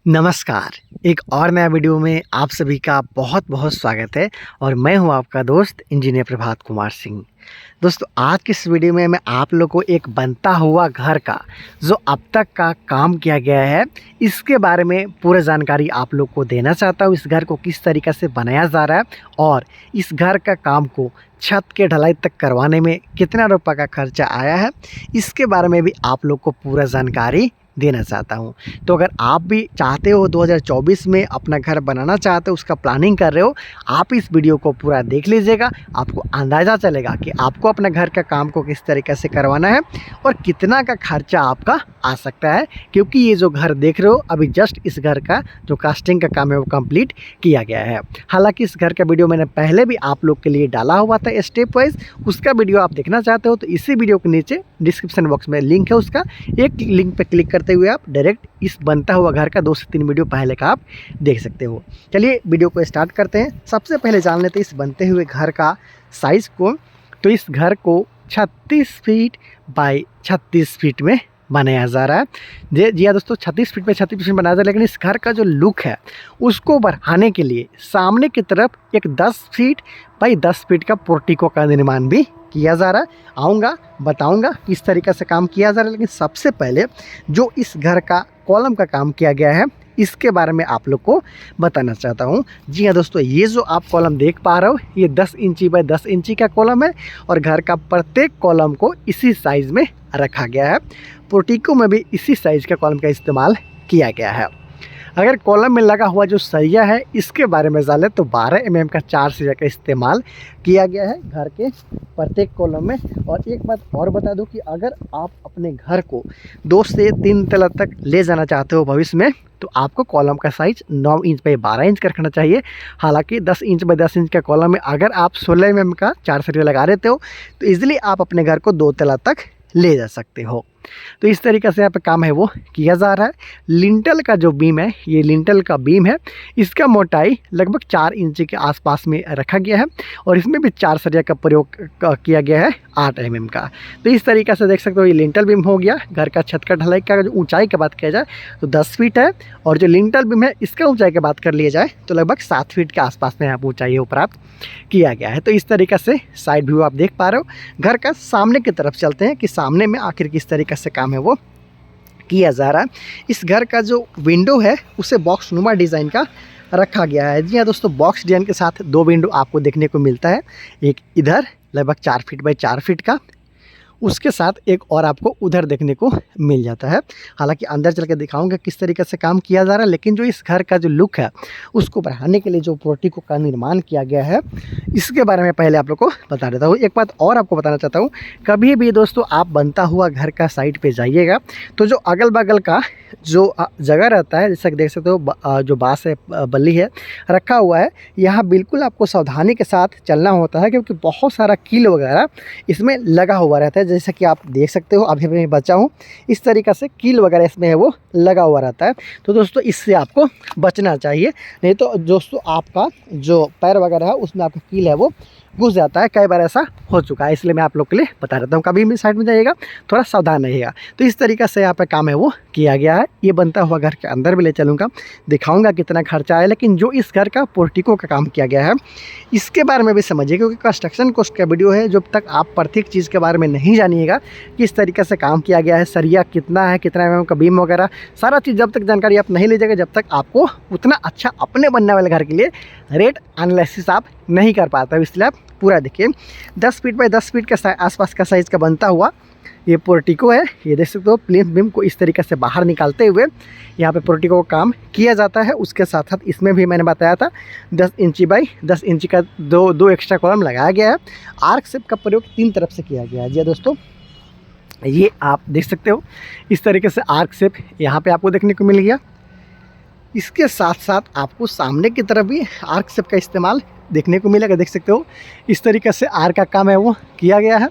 नमस्कार। एक और नया वीडियो में आप सभी का बहुत बहुत स्वागत है और मैं हूं आपका दोस्त इंजीनियर प्रभात कुमार सिंह। दोस्तों, आज की इस वीडियो में मैं आप लोग को एक बनता हुआ घर का जो अब तक का काम किया गया है इसके बारे में पूरा जानकारी आप लोग को देना चाहता हूं। इस घर को किस तरीक़े से बनाया जा रहा है और इस घर का काम को छत के ढलाई तक करवाने में कितना रुपये का खर्चा आया है, इसके बारे में भी आप लोग को पूरा जानकारी देना चाहता हूं। तो अगर आप भी चाहते हो 2024 में अपना घर बनाना चाहते हो, उसका प्लानिंग कर रहे हो, आप इस वीडियो को पूरा देख लीजिएगा। आपको अंदाज़ा चलेगा कि आपको अपना घर का काम को किस तरीके से करवाना है और कितना का खर्चा आपका आ सकता है, क्योंकि ये जो घर देख रहे हो अभी जस्ट इस घर का जो कास्टिंग का काम है वो कंप्लीट किया गया है। हालांकि इस घर का वीडियो मैंने पहले भी आप लोग के लिए डाला हुआ था स्टेप वाइज, उसका वीडियो आप देखना चाहते हो तो इसी वीडियो के नीचे डिस्क्रिप्शन बॉक्स में लिंक है, उसका एक लिंक पर क्लिक करते हुए आप डायरेक्ट इस बनता हुआ घर का 2 से 3 वीडियो पहले का आप देख सकते हो। चलिए वीडियो को स्टार्ट करते हैं। सबसे पहले जान लेते हैं इस बनते हुए घर का साइज़ को। तो इस घर को 36 फीट बाय 36 फीट में बनाया जा रहा है। जी हाँ दोस्तों, 36 फीट पे 36 फीट बनाया जा रहा है। लेकिन इस घर का जो लुक है उसको बढ़ाने के लिए सामने की तरफ एक 10 फीट बाई 10 फीट का पोर्टिको का निर्माण भी किया जा रहा है। आऊँगा बताऊँगा किस तरीक़े से काम किया जा रहा है। लेकिन सबसे पहले जो इस घर का कॉलम का काम किया गया है इसके बारे में आप लोग को बताना चाहता हूँ। जी हाँ दोस्तों, ये जो आप कॉलम देख पा रहे हो ये 10 इंची बाय 10 इंची का कॉलम है और घर का प्रत्येक कॉलम को इसी साइज़ में रखा गया है। पोर्टिको में भी इसी साइज़ का कॉलम का इस्तेमाल किया गया है। अगर कॉलम में लगा हुआ जो सरिया है इसके बारे में जाने तो 12 mm का 4 सरिया का इस्तेमाल किया गया है घर के प्रत्येक कॉलम में। और एक बात और बता दूं कि अगर आप अपने घर को 2 से 3 तला तक ले जाना चाहते हो भविष्य में, तो आपको कॉलम का साइज़ 9 इंच बाई 12 इंच का रखना चाहिए। हालांकि 10 इंच बाई 10 इंच का कॉलम में अगर आप 16 mm का 4 सरिया लगा देते हो तो ईजिली आप अपने घर को 2 तला तक ले जा सकते हो। तो इस तरीक़े से यहाँ पे काम है वो किया जा रहा है। लिंटल का जो बीम है, ये लिंटल का बीम है, इसका मोटाई लगभग 4 इंच के आसपास में रखा गया है और इसमें भी 4 सरिया का प्रयोग किया गया है 8 mm का। तो इस तरीक़े से देख सकते हो ये लिंटल बीम हो गया। घर का छत का ढलाई का जो ऊंचाई की बात किया जाए तो 10 फीट है और जो लिंटल बीम है इसका ऊंचाई की बात कर लिया जाए तो लगभग 7 फीट के आसपास में यहाँ पर ऊँचाई प्राप्त किया गया है। तो इस तरीक़े से साइड व्यू आप देख पा रहे हो। घर का सामने की तरफ चलते हैं कि सामने में आखिर किस तरीक़े से काम है वो किया जा रहा है। इस घर का जो विंडो है उसे बॉक्स नुमा डिज़ाइन का रखा गया है। जी हाँ दोस्तों, बॉक्स डिज़ाइन के साथ 2 विंडो आपको देखने को मिलता है। एक इधर लगभग 4 फीट बाई 4 फीट का, उसके साथ एक और आपको उधर देखने को मिल जाता है। हालांकि अंदर चल के दिखाऊंगा किस तरीके से काम किया जा रहा है। लेकिन जो इस घर का जो लुक है उसको बढ़ाने के लिए जो पोर्टिको का निर्माण किया गया है इसके बारे में पहले आप लोग को बता देता हूँ। एक बात और आपको बताना चाहता हूँ, कभी भी दोस्तों आप बनता हुआ घर का साइड पे जाइएगा तो जो अगल बगल का जो जगह रहता है, जैसा कि देख सकते हो जो बाँस है बल्ली है रखा हुआ है, यहाँ बिल्कुल आपको सावधानी के साथ चलना होता है क्योंकि बहुत सारा कील वगैरह इसमें लगा हुआ रहता है। जैसा कि आप देख सकते हो अभी मैं बचा हूँ, इस तरीक़े से कील वगैरह इसमें है वो लगा हुआ रहता है। तो दोस्तों इससे आपको बचना चाहिए, नहीं तो दोस्तों आपका जो पैर वगैरह है उसमें आपका कील है वो घुस जाता है। कई बार ऐसा हो चुका है, इसलिए मैं आप लोग के लिए बता देता हूँ। कभी भी साइड में जाइएगा थोड़ा सावधान रहिएगा। तो इस तरीक़े से यहाँ पे काम है वो किया गया है। ये बनता हुआ घर के अंदर भी ले चलूँगा, दिखाऊंगा कितना खर्चा है। लेकिन जो इस घर का पोर्टिको का काम किया गया है इसके बारे में भी समझिए, क्योंकि कंस्ट्रक्शन कॉस्ट का वीडियो है। जब तक आप प्रत्येक चीज़ के बारे में नहीं जानिएगा किस तरीके से काम किया गया है, सरिया कितना है, कितना mm का बीम वगैरह सारा चीज़ जब तक जानकारी आप नहीं लीजिएगा, जब तक आपको उतना अच्छा अपने बनने वाले घर के लिए रेट एनालिसिस आप नहीं कर पाते। इसलिए आप पूरा देखिए। 10 फीट बाई 10 फीट के आसपास का साइज़ का बनता हुआ ये पोर्टिको है। ये देख सकते हो प्लिंथ बीम को इस तरीके से बाहर निकालते हुए यहाँ पे पोर्टिको का काम किया जाता है। उसके साथ साथ इसमें भी मैंने बताया था 10 इंची बाई 10 इंची का दो एक्स्ट्रा कॉलम लगाया गया है। आर्क शेप का प्रयोग 3 तरफ से किया गया है। जी दोस्तों, ये आप देख सकते हो इस तरीके से आर्क शेप यहाँ पे आपको देखने को मिल गया। इसके साथ साथ आपको सामने की तरफ भी आर्क शेप का इस्तेमाल देखने को मिलेगा। देख सकते हो इस तरीके से आर्क का काम है वो किया गया है।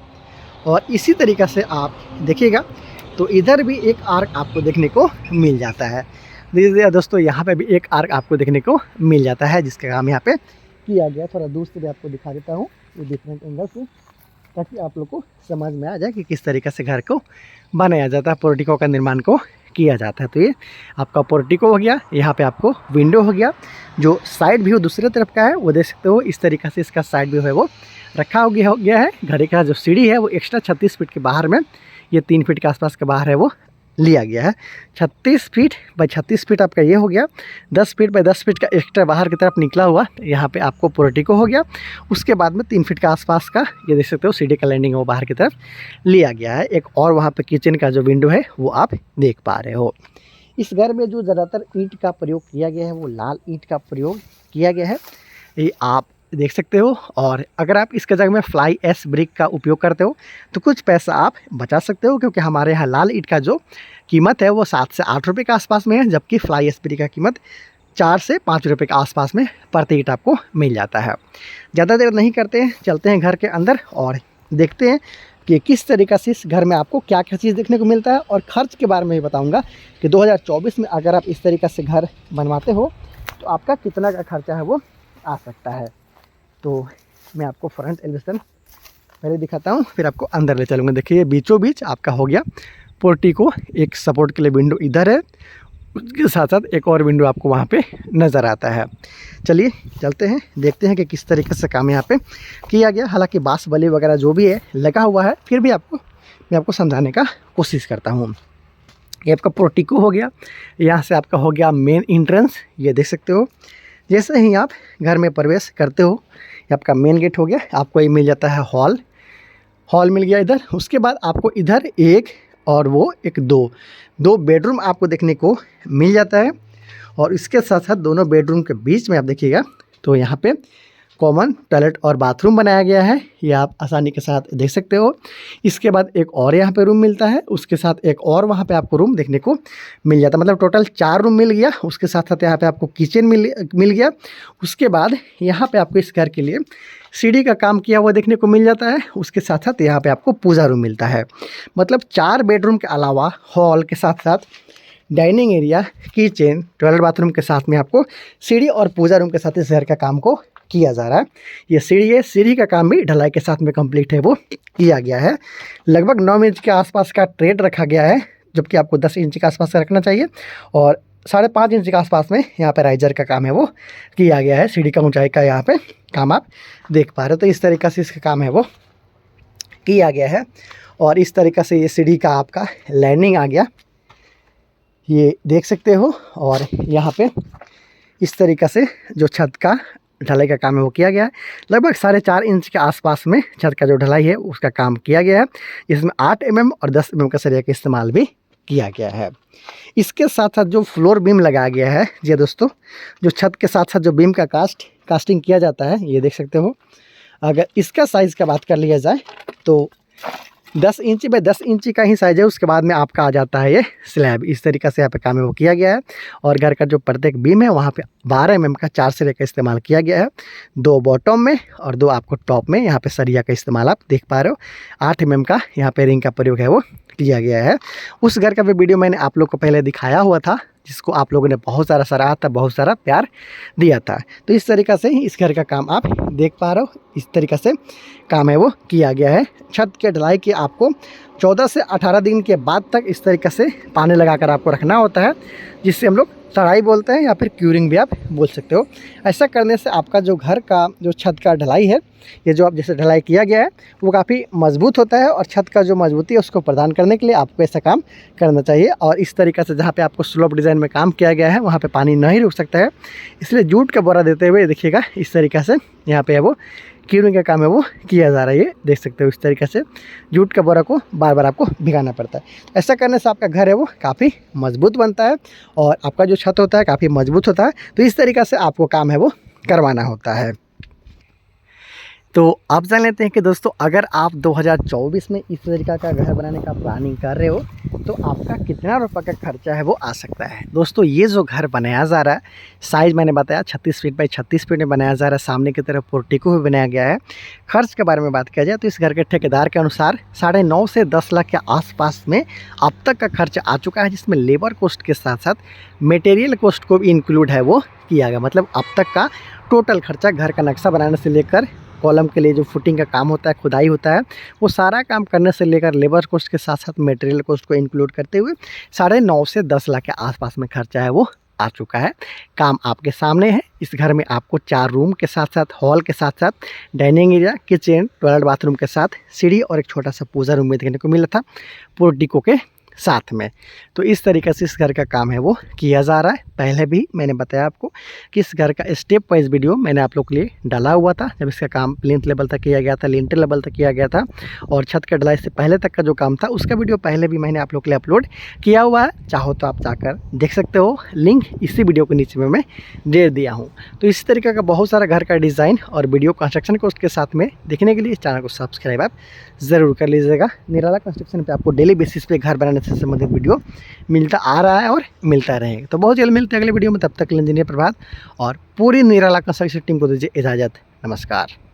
और इसी तरीक़े से आप देखिएगा तो इधर भी एक आर्क आपको देखने को मिल जाता है। दोस्तों यहाँ पे भी एक आर्क आपको देखने को मिल जाता है जिसका काम यहाँ पे किया गया। थोड़ा दूर से भी आपको दिखा देता हूँ ये डिफरेंट एंगल से, ताकि आप लोग को समझ में आ जाए कि किस तरीके से घर को बनाया जाता है, पोर्टिको का निर्माण को किया जाता है। तो ये आपका पोर्टिको हो गया, यहाँ पे आपको विंडो हो गया, जो साइड व्यू दूसरे तरफ का है वो देख सकते हो। इस तरीक़े से इसका साइड व्यू है वो रखा हो गया है। घर का जो सीढ़ी है वो एक्स्ट्रा 36 फीट के बाहर में, ये 3 फीट के आसपास के बाहर है वो लिया गया है। 36 फीट बाई 36 फीट आपका ये हो गया। 10 फीट बाई 10 फीट का एक्स्ट्रा बाहर की तरफ निकला हुआ यहाँ पे आपको पोर्टिको हो गया। उसके बाद में 3 फीट के आसपास का ये देख सकते हो सीढ़ी का लैंडिंग है वो बाहर की तरफ लिया गया है। एक और वहाँ पे किचन का जो विंडो है वो आप देख पा रहे हो। इस घर में जो ज़्यादातर ईंट का प्रयोग किया गया है वो लाल ईंट का प्रयोग किया गया है, ये आप देख सकते हो। और अगर आप इसके जगह में फ्लाई एश ब्रिक का उपयोग करते हो तो कुछ पैसा आप बचा सकते हो, क्योंकि हमारे यहाँ लाल ईंट का जो कीमत है वो 7 से 8 रुपये के आसपास में है, जबकि फ्लाई एश ब्रिक का कीमत 4 से 5 रुपये के आसपास में प्रति ईंट आपको मिल जाता है। ज़्यादा देर नहीं करते हैं, चलते हैं घर के अंदर और देखते हैं कि किस तरीक़े से इस घर में आपको क्या क्या चीज़ देखने को मिलता है। और ख़र्च के बारे में भी बताऊँगा कि 2024 में अगर आप इस तरीक़े से घर बनवाते हो तो आपका कितना का खर्चा है वो आ सकता है। तो मैं आपको फ्रंट एलिवेशन पहले दिखाता हूँ, फिर आपको अंदर ले चलूँगा। देखिए बीचों बीच आपका हो गया पोर्टिको, एक सपोर्ट के लिए विंडो इधर है, उसके साथ साथ एक और विंडो आपको वहाँ पे नज़र आता है। चलिए चलते हैं, देखते हैं कि किस तरीके से काम यहाँ पे किया गया। हालांकि बांस बली वगैरह जो भी है लगा हुआ है, फिर भी मैं आपको समझाने का कोशिश करता हूँ। ये आपका पोर्टिको हो गया, यहाँ से आपका हो गया मेन एंट्रेंस, ये देख सकते हो। जैसे ही आप घर में प्रवेश करते हो ये आपका मेन गेट हो गया, आपको ये मिल जाता है हॉल मिल गया इधर। उसके बाद आपको इधर एक और वो एक दो बेडरूम आपको देखने को मिल जाता है। और इसके साथ साथ दोनों बेडरूम के बीच में आप देखिएगा तो यहाँ पे कॉमन टॉयलेट और बाथरूम बनाया गया है, ये आप आसानी के साथ देख सकते हो। इसके बाद एक और यहाँ पे रूम मिलता है, उसके साथ एक और वहाँ पे आपको रूम देखने को मिल जाता है, मतलब टोटल 4 रूम मिल गया। उसके साथ साथ यहाँ पे आपको किचन मिल गया। उसके बाद यहाँ पे आपको इस घर के लिए सीढ़ी का काम किया हुआ देखने को मिल जाता है। उसके साथ साथ यहाँ पे आपको पूजा रूम मिलता है। मतलब 4 बेडरूम के अलावा हॉल के साथ साथ dining area, kitchen, toilet, bathroom के साथ में आपको सीढ़ी और पूजा रूम के साथ इस घर का काम को किया जा रहा है। ये सीढ़ी है, सीढ़ी का काम भी ढलाई के साथ में कंप्लीट है वो किया गया है। लगभग 9 इंच के आसपास का ट्रेड रखा गया है, जबकि आपको 10 इंच के आसपास का रखना चाहिए। और 5.5 इंच के आसपास में यहाँ पे राइजर का काम है वो किया गया है। सीढ़ी का ऊंचाई का यहाँ पे काम आप देख पा रहे हो। तो इस तरीक़े से इसका काम है वो किया गया है। और इस तरीक़े से ये सीढ़ी का आपका लैंडिंग आ गया, ये देख सकते हो। और यहाँ पे इस तरीक़े से जो छत का ढलाई का काम है वो किया गया है। लगभग 4.5 इंच के आसपास में छत का जो ढलाई है उसका काम किया गया है। इसमें 8 mm और 10 mm का सरिया का इस्तेमाल भी किया गया है। इसके साथ साथ जो फ्लोर बीम लगाया गया है जी दोस्तों, जो छत के साथ साथ जो बीम का कास्टिंग किया जाता है, ये देख सकते हो। अगर इसका साइज़ का बात कर लिया जाए तो 10 इंची बाई 10 इंची का ही साइज़ है। उसके बाद में आपका आ जाता है ये स्लैब। इस तरीक़े से यहाँ पे काम है वो किया गया है। और घर का जो प्रत्येक बीम है वहाँ पे 12 mm का 4 सिरे का इस्तेमाल किया गया है, 2 बॉटम में और 2 आपको टॉप में। यहाँ पे सरिया का इस्तेमाल आप देख पा रहे हो। 8 mm का यहाँ पे रिंग का प्रयोग है वो किया गया है। उस घर का भी वीडियो मैंने आप लोग को पहले दिखाया हुआ था, जिसको आप लोगों ने बहुत सारा सराहा था, बहुत सारा प्यार दिया था। तो इस तरीक़े से इस घर का काम आप देख पा रहे हो। इस तरीक़े से काम है वो किया गया है। छत के ढलाई के आपको 14 से 18 दिन के बाद तक इस तरीक़े से पानी लगाकर आपको रखना होता है, जिससे हम लोग सड़ाई बोलते हैं या फिर क्यूरिंग भी आप बोल सकते हो। ऐसा करने से आपका जो घर का जो छत का ढलाई है, ये जो आप जैसे ढलाई किया गया है वो काफ़ी मजबूत होता है। और छत का जो मजबूती है उसको प्रदान करने के लिए आपको ऐसा काम करना चाहिए। और इस तरीक़े से जहाँ पे आपको स्लोप डिज़ाइन में काम किया गया है वहाँ पे पानी नहीं रुक सकता है, इसलिए जूट का बोरा देते हुए देखिएगा इस तरीक़े से यहाँ पे है वो क्यूरिंग का काम है वो किया जा रहा है। ये देख सकते हो इस तरीक़े से जूट का बोरा को बार बार आपको भिगाना पड़ता है। ऐसा करने से आपका घर है वो काफ़ी मजबूत बनता है और आपका जो छत होता है काफ़ी मजबूत होता है। तो इस तरीक़े से आपको काम है वो करवाना होता है। तो आप जान लेते हैं कि दोस्तों, अगर आप 2024 में इस तरीक़ा का घर बनाने का प्लानिंग कर रहे हो तो आपका कितना रुपये का खर्चा है वो आ सकता है। दोस्तों ये जो घर बनाया जा रहा है, साइज़ मैंने बताया 36 फीट बाई 36 फीट में बनाया जा रहा है। सामने की तरफ पोर्टिको भी बनाया गया है। खर्च के बारे में बात किया जाए तो इस घर के ठेकेदार के अनुसार 9.5 से 10 लाख के आसपास में अब तक का खर्च आ चुका है, जिसमें लेबर कॉस्ट के साथ साथ मटेरियल कॉस्ट को भी इंक्लूड है वो किया गया। मतलब अब तक का टोटल खर्चा घर का नक्शा बनाने से लेकर कॉलम के लिए जो फुटिंग का काम होता है, खुदाई होता है, वो सारा काम करने से लेकर लेबर कॉस्ट के साथ साथ मटेरियल कॉस्ट को इंक्लूड करते हुए 9.5 से 10 लाख के आसपास में खर्चा है वो आ चुका है। काम आपके सामने है। इस घर में आपको 4 रूम के साथ साथ हॉल के साथ साथ dining area, kitchen, toilet, bathroom के साथ सीढ़ी और एक छोटा सा पूजा रूम में देखने को मिला था पोर्टिको के साथ में। तो इस तरीके से इस घर का काम है वो किया जा रहा है। पहले भी मैंने बताया आपको कि इस घर का स्टेप वाइज वीडियो मैंने आप लोग के लिए डाला हुआ था, जब इसका काम प्लिंथ लेवल तक किया गया था, लिंटर लेवल तक किया गया था और छत के ढलाई से पहले तक का जो काम था उसका वीडियो पहले भी मैंने आप लोग के लिए अपलोड किया हुआ है। चाहो तो आप जाकर देख सकते हो, लिंक इसी वीडियो के नीचे में मैं दे दिया हूँ। तो इस तरीके का बहुत सारा घर का डिज़ाइन और वीडियो कंस्ट्रक्शन कॉस्ट के साथ में देखने के लिए इस चैनल को सब्सक्राइब आप ज़रूर कर लीजिएगा। निराला कंस्ट्रक्शन पे आपको डेली बेसिस पे घर बनाने से संबंधित वीडियो मिलता आ रहा है और मिलता रहेगा। तो बहुत जल्द मिलते हैं अगले वीडियो में, तब तक इंजीनियर प्रभात और पूरी निराला कंस्ट्रक्शन टीम को दीजिए इजाज़त। नमस्कार।